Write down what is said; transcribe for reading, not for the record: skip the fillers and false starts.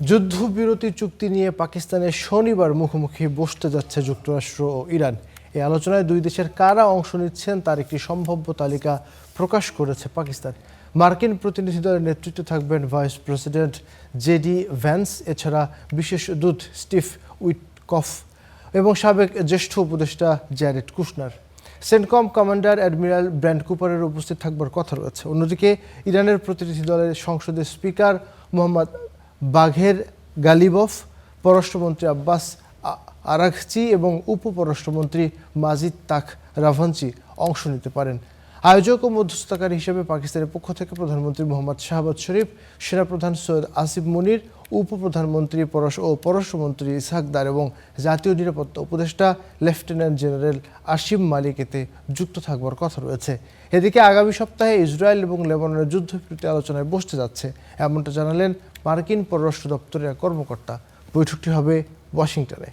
যুদ্ধবিরতি চুক্তি নিয়ে পাকিস্তানের শনিবার মুখোমুখি বসতে যাচ্ছে যুক্তরাষ্ট্র ও ইরান। এই আলোচনায় দুই দেশের কারা অংশ নিচ্ছেন তার একটি সম্ভাব্য তালিকা প্রকাশ করেছে পাকিস্তান। মার্কিন প্রতিনিধি দলের নেতৃত্বে থাকবেন ভাইস প্রেসিডেন্ট জেডি ভ্যান্স, এছাড়া বিশেষ দূত স্টিভ উইটকফ এবং সাবেক জ্যেষ্ঠ উপদেষ্টা Jared Kushner. CENTCOM commander admiral Brad কুপারের উপস্থিত থাকবার কথা রয়েছে। অন্যদিকে ইরানের প্রতিনিধি দলের সংসদের স্পিকার মোহাম্মদ বাঘের গালিবফ, পররাষ্ট্রমন্ত্রী আব্বাস আরাঘচি এবং উপপররাষ্ট্রমন্ত্রী মাজিদ তাক রাভাঞ্চি অংশ নিতে পারেন। আয়োজক ও মধ্যস্থতাকারী হিসেবে পাকিস্তানের পক্ষ থেকে প্রধানমন্ত্রী মোহাম্মদ শাহবাজ শরীফ, সেনাপ্রধান সৈয়দ আসিফ মুনির, উপপ্রধানমন্ত্রী ও পররাষ্ট্রমন্ত্রী ইসহাক দার এবং জাতীয় নিরাপত্তা উপদেষ্টা লেফটেন্যান্ট জেনারেল আসিম মালিক এতে যুক্ত থাকবার কথা রয়েছে। এদিকে আগামী সপ্তাহে ইসরায়েল এবং লেবাননের যুদ্ধবিরতি আলোচনায় বসতে যাচ্ছে, এমনটা জানালেন মার্কিন পররাষ্ট্র দপ্তরের এক কর্মকর্তা। বৈঠকটি হবে ওয়াশিংটনে।